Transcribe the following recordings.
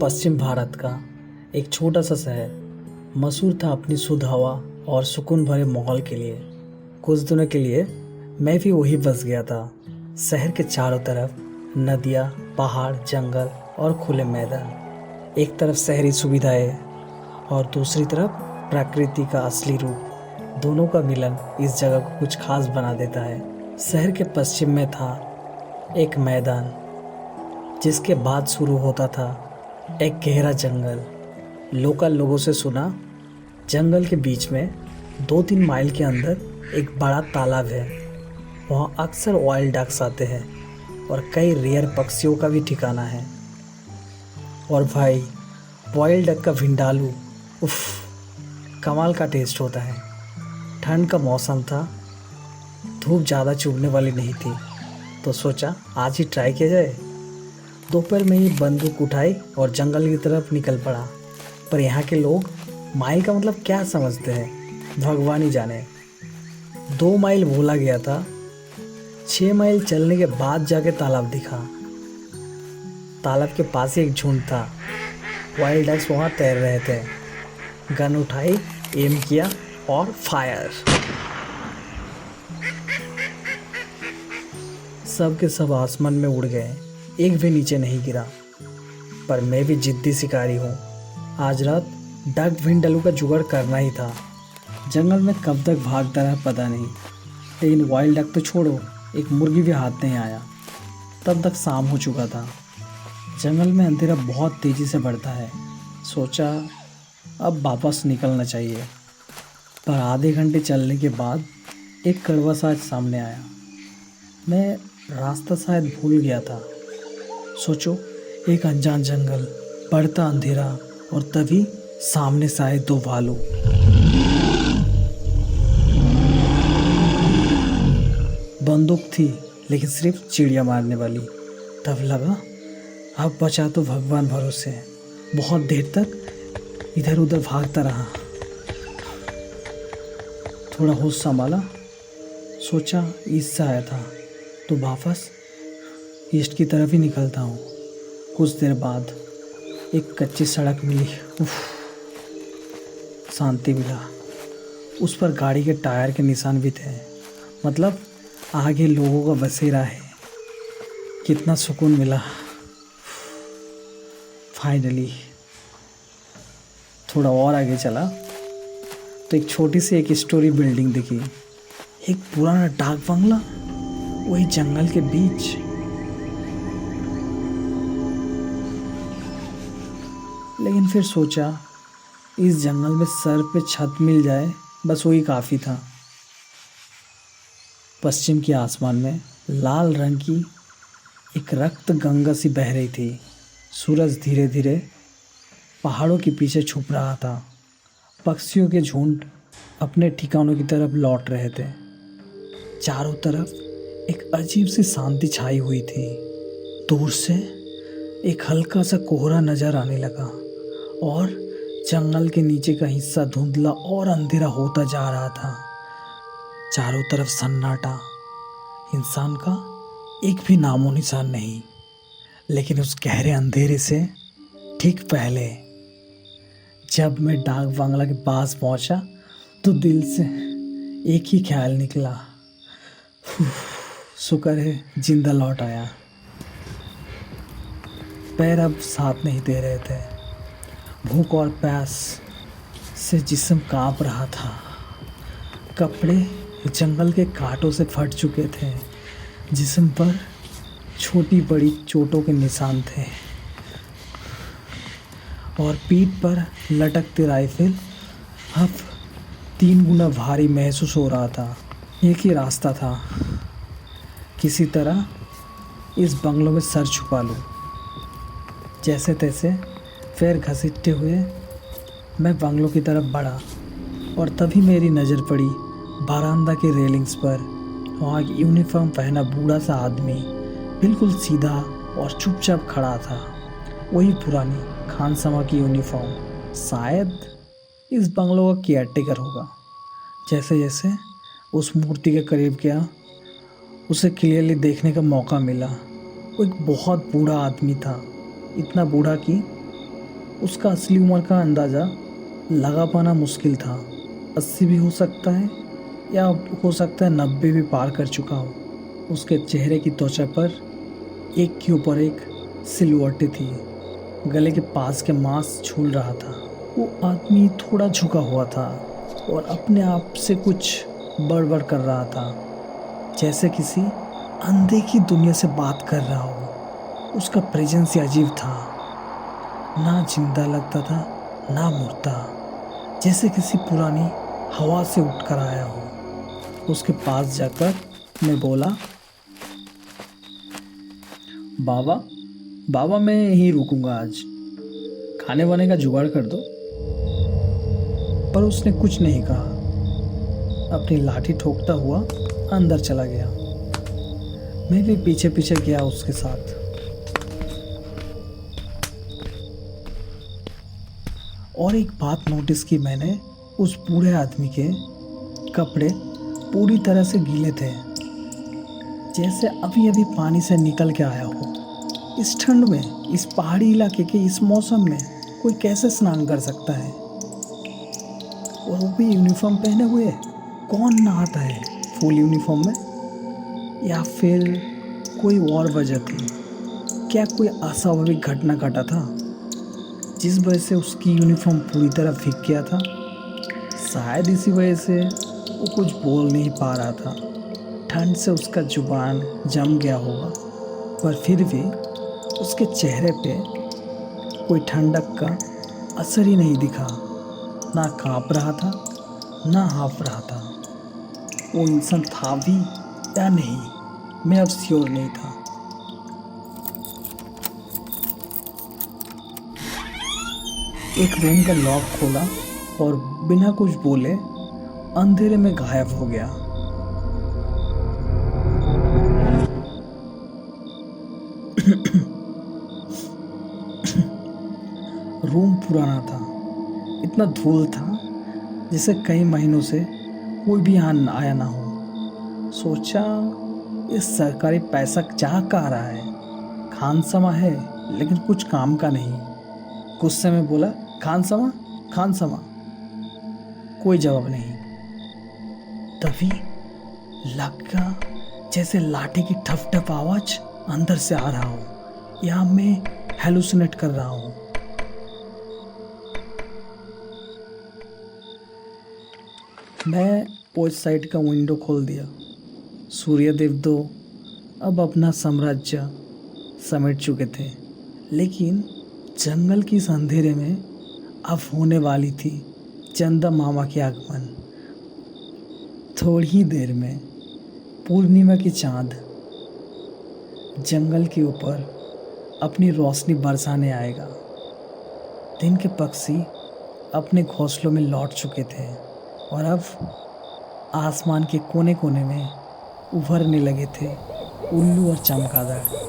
पश्चिम भारत का एक छोटा सा शहर मशहूर था अपनी शुद्ध हवा और सुकून भरे माहौल के लिए। कुछ दिनों के लिए मैं भी वही बस गया था। शहर के चारों तरफ नदियाँ, पहाड़, जंगल और खुले मैदान। एक तरफ शहरी सुविधाएं और दूसरी तरफ प्रकृति का असली रूप। दोनों का मिलन इस जगह को कुछ खास बना देता है। शहर के पश्चिम में था एक मैदान, जिसके बाद शुरू होता था एक गहरा जंगल। लोकल लोगों से सुना, जंगल के बीच में 2-3 माइल के अंदर एक बड़ा तालाब है। वहाँ अक्सर वाइल्ड डक्स आते हैं और कई रेयर पक्षियों का भी ठिकाना है। और भाई, वाइल्ड डक का भिंडालू, उफ, कमाल का टेस्ट होता है। ठंड का मौसम था, धूप ज़्यादा चुभने वाली नहीं थी, तो सोचा आज ही ट्राई किया जाए। दोपहर में ही बंदूक उठाई और जंगल की तरफ निकल पड़ा। पर यहाँ के लोग माइल का मतलब क्या समझते हैं, भगवान ही जाने। 2 माइल भूला गया था। 6 माइल चलने के बाद जाके तालाब दिखा। तालाब के पास ही एक झुंड था। वाइल्ड डक्स वहाँ तैर रहे थे। गन उठाई, एम किया और फायर। सब के सब आसमान में उड़ गए, एक भी नीचे नहीं गिरा। पर मैं भी जिद्दी शिकारी हूँ। आज रात डक भिंडलू का जुगाड़ करना ही था। जंगल में कब तक भागता रहा पता नहीं, लेकिन वाइल्ड डक तो छोड़ो, एक मुर्गी भी हाथ नहीं आया। तब तक शाम हो चुका था। जंगल में अंधेरा बहुत तेज़ी से बढ़ता है। सोचा अब वापस निकलना चाहिए। पर आधे घंटे चलने के बाद एक कड़वा सा सामने आया। मैं रास्ता शायद भूल गया था। सोचो, एक अनजान जंगल, बढ़ता अंधेरा और तभी सामने से आए 2 भालू। बंदूक थी, लेकिन सिर्फ चिड़िया मारने वाली। तब लगा अब बचा तो भगवान भरोसे। बहुत देर तक इधर उधर भागता रहा। थोड़ा होश संभाला, सोचा ईस्ट से आया था तो वापस ईस्ट की तरफ ही निकलता हूँ। कुछ देर बाद एक कच्ची सड़क मिली। उफ, शांति मिला। उस पर गाड़ी के टायर के निशान भी थे, मतलब आगे लोगों का बसेरा है। कितना सुकून मिला। फाइनली थोड़ा और आगे चला तो एक छोटी सी एक स्टोरी बिल्डिंग दिखी। एक पुराना डाक बंगला, वही जंगल के बीच। लेकिन फिर सोचा इस जंगल में सर पे छत मिल जाए, बस वही काफ़ी था। पश्चिम के आसमान में लाल रंग की एक रक्त गंगा सी बह रही थी। सूरज धीरे धीरे पहाड़ों के पीछे छुप रहा था। पक्षियों के झुंड अपने ठिकानों की तरफ लौट रहे थे। चारों तरफ एक अजीब सी शांति छाई हुई थी। दूर से एक हल्का सा कोहरा नजर आने लगा और जंगल के नीचे का हिस्सा धुंधला और अंधेरा होता जा रहा था। चारों तरफ सन्नाटा, इंसान का एक भी नामो निशान नहीं। लेकिन उस गहरे अंधेरे से ठीक पहले जब मैं डाक बंगला के पास पहुंचा तो दिल से एक ही ख्याल निकला, शुक्र है जिंदा लौट आया। पैर अब साथ नहीं दे रहे थे। भूख और प्यास से जिस्म कांप रहा था। कपड़े जंगल के कांटों से फट चुके थे। जिस्म पर छोटी बड़ी चोटों के निशान थे और पीठ पर लटकती राइफल अब 3 गुना भारी महसूस हो रहा था। एक ही रास्ता था, किसी तरह इस बंगलों में सर छुपा लूं। जैसे तैसे पैर घसीटते हुए मैं बंगलों की तरफ बढ़ा और तभी मेरी नज़र पड़ी बरामदा के रेलिंग्स पर। वहाँ एक यूनिफॉर्म पहना बूढ़ा सा आदमी बिल्कुल सीधा और चुपचाप खड़ा था। वही पुरानी खानसमा की यूनिफॉर्म। शायद इस बंगलों का केयरटेकर होगा। जैसे जैसे उस मूर्ति के करीब गया, उसे क्लियरली देखने का मौका मिला। वो एक बहुत बूढ़ा आदमी था, इतना बूढ़ा कि उसका असली उम्र का अंदाज़ा लगा पाना मुश्किल था। 80 भी हो सकता है या हो सकता है 90 भी पार कर चुका हो। उसके चेहरे की त्वचा पर एक के ऊपर एक सिलवटें थी। गले के पास के मांस झूल रहा था। वो आदमी थोड़ा झुका हुआ था और अपने आप से कुछ बड़बड़ कर रहा था, जैसे किसी अनदेखी दुनिया से बात कर रहा हो। उसका प्रेजेंस ही अजीब था, ना जिंदा लगता था ना मुर्दा, जैसे किसी पुरानी हवा से उठकर आया हो। उसके पास जाकर मैं बोला, बाबा बाबा मैं यहीं रुकूंगा आज, खाने वाने का जुगाड़ कर दो। पर उसने कुछ नहीं कहा, अपनी लाठी ठोकता हुआ अंदर चला गया। मैं भी पीछे पीछे गया उसके साथ। और एक बात नोटिस की मैंने, उस बूढ़े आदमी के कपड़े पूरी तरह से गीले थे, जैसे अभी अभी पानी से निकल के आया हो। इस ठंड में, इस पहाड़ी इलाके के इस मौसम में कोई कैसे स्नान कर सकता है? और वो भी यूनिफॉर्म पहने हुए। कौन नहाता है फुल यूनिफॉर्म में? या फिर कोई और वजह थी? क्या कोई अस्वाभाविक घटना घटा था जिस वजह से उसकी यूनिफॉर्म पूरी तरह भीग गया था? शायद इसी वजह से वो कुछ बोल नहीं पा रहा था। ठंड से उसका जुबान जम गया होगा, पर फिर भी उसके चेहरे पे कोई ठंडक का असर ही नहीं दिखा। ना काँप रहा था ना हाँफ रहा था। वो इंसान था भी या नहीं, मैं अब श्योर नहीं था। एक रूम का लॉक खोला और बिना कुछ बोले अंधेरे में गायब हो गया। रूम पुराना था, इतना धूल था जैसे कई महीनों से कोई भी यहाँ आया ना हो। सोचा, ये सरकारी पैसा जा कहाँ रहा है? खानसमा है लेकिन कुछ काम का नहीं। गुस्से में बोला, खानसमा खानसमा। कोई जवाब नहीं। तभी लगा जैसे लाठी की ठप ठप आवाज अंदर से आ रहा हो, या मैं हेलुसिनेट कर रहा हूँ। मैं पोस्ट साइड का विंडो खोल दिया। सूर्यदेव तो अब अपना साम्राज्य समेट चुके थे, लेकिन जंगल की इस अंधेरे में अब होने वाली थी चंदा मामा के आगमन। थोड़ी ही देर में पूर्णिमा की चांद जंगल के ऊपर अपनी रोशनी बरसाने आएगा। दिन के पक्षी अपने घोंसलों में लौट चुके थे और अब आसमान के कोने कोने में उभरने लगे थे उल्लू और चमगादड़।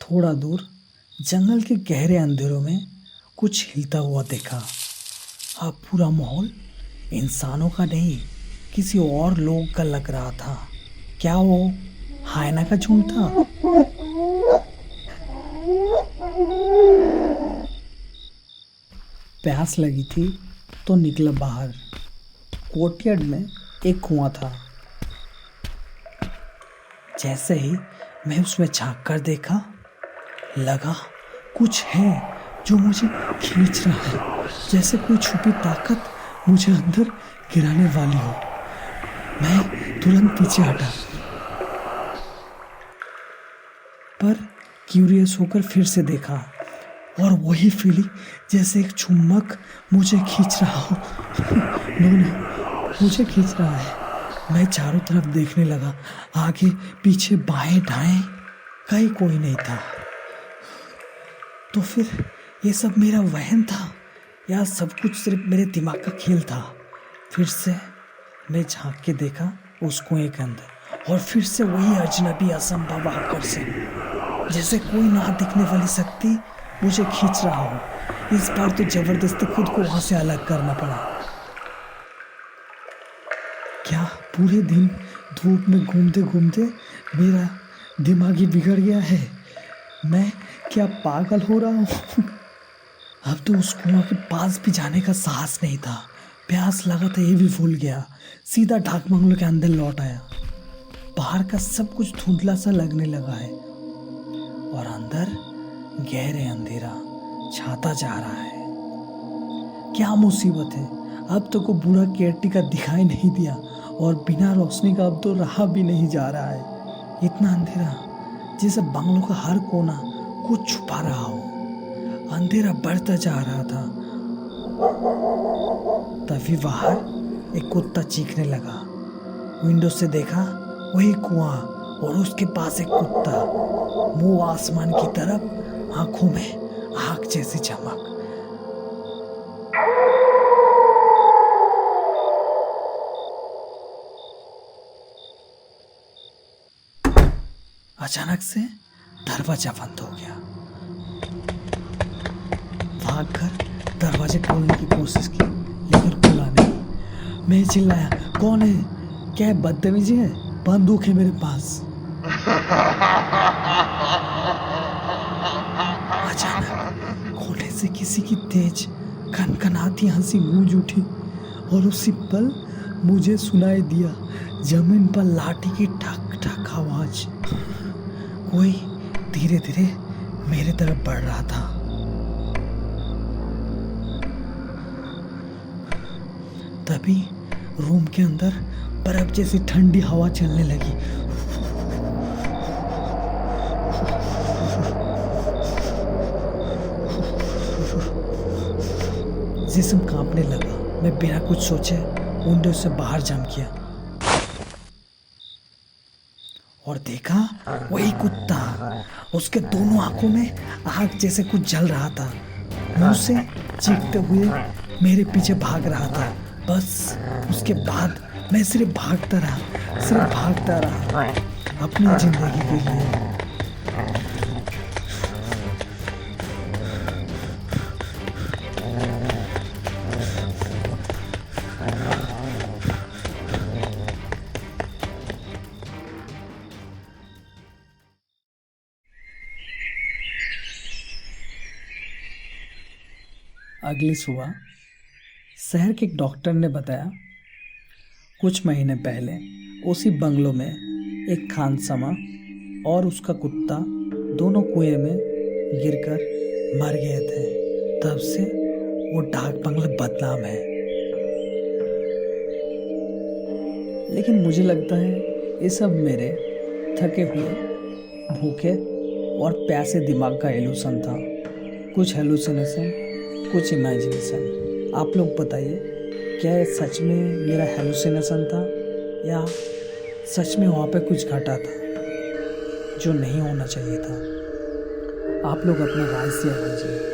थोड़ा दूर जंगल के गहरे अंधेरों में कुछ हिलता हुआ देखा। अब पूरा माहौल इंसानों का नहीं, किसी और लोग का लग रहा था। क्या वो हायना का झुंड था? प्यास लगी थी तो निकला बाहर। कोर्टयार्ड में एक कुआं था। जैसे ही मैं उसमें झांक कर देखा, लगा कुछ है जो मुझे खींच रहा है, जैसे कोई छुपी ताकत मुझे अंदर गिराने वाली हो। मैं तुरंत पीछे हटा, पर क्यूरियस होकर फिर से देखा और वही फीलिंग, जैसे एक चुम्बक मुझे खींच रहा हो। नो, मुझे खींच रहा है। मैं चारों तरफ देखने लगा, आगे पीछे बाएं दाएं, कहीं कोई नहीं था। तो फिर ये सब मेरा वहम था या सब कुछ सिर्फ मेरे दिमाग का खेल था? फिर से मैं झांक के देखा उस कुएं के अंदर, और फिर से वही अजनबी असंभव आकर्षण, जैसे कोई ना दिखने वाली शक्ति मुझे खींच रहा हो। इस बार तो जबरदस्ती खुद को वहां से अलग करना पड़ा। क्या पूरे दिन धूप में घूमते घूमते मेरा दिमाग ही बिगड़ गया है। मैं क्या पागल हो रहा हूँ? अब तो उस कुआं के पास भी जाने का साहस नहीं था। प्यास लगा था ये भी भूल गया। सीधा डाक बंगलों के अंदर लौट आया। बाहर का सब कुछ धुंधला सा लगने लगा है और अंदर गहरे अंधेरा छाता जा रहा है। क्या मुसीबत है, अब तक वो बूढ़ा केयरटेकर दिखाई नहीं दिया और बिना रोशनी का अब तो रहा भी नहीं जा रहा है। इतना अंधेरा जैसे बंगलों का हर कोना कुछ छुपा रहा हो। अंधेरा बढ़ता जा रहा था। तभी बाहर एक कुत्ता चीखने लगा। विंडो से देखा वही कुआं और उसके पास एक कुत्ता, मुंह आसमान की तरफ, आंखों में आग जैसी चमक। अचानक से दरवाजा बंद हो गया। भागकर दरवाजे खोलने की कोशिश की लेकिन खुला नहीं। मैं चिल्लाया, कौन है? क्या है, बदतमीजी है? बंदूक है मेरे पास। अचानक कोने से किसी की तेज कनकनाती हंसी गूंज उठी और उसी पल मुझे सुनाई दिया जमीन पर लाठी की ठक ठक आवाज। कोई धीरे धीरे मेरे तरफ बढ़ रहा था। तभी रूम के अंदर बर्फ जैसी ठंडी हवा चलने लगी। जिस्म कांपने लगा। मैं बिना कुछ सोचे विंडो से बाहर जंप किया और देखा वही कुत्ता। उसके दोनों आंखों में आग जैसे कुछ जल रहा था। मुंह से चीखते हुए मेरे पीछे भाग रहा था। बस उसके बाद मैं सिर्फ भागता रहा अपनी जिंदगी के लिए। अगली सुबह शहर के एक डॉक्टर ने बताया कुछ महीने पहले उसी बंगलों में एक खानसमा और उसका कुत्ता दोनों कुएं में गिरकर मर गए थे। तब से वो डाक बंगला बदनाम है। लेकिन मुझे लगता है ये सब मेरे थके हुए, भूखे और प्यासे दिमाग का इल्यूशन था। कुछ हेलुसिनेशन, कुछ इमेजिनेशन। आप लोग बताइए, क्या ये सच में मेरा हेलुसिनेशन था या सच में वहाँ पे कुछ घटा था जो नहीं होना चाहिए था? आप लोग अपना राय शेयर कीजिए।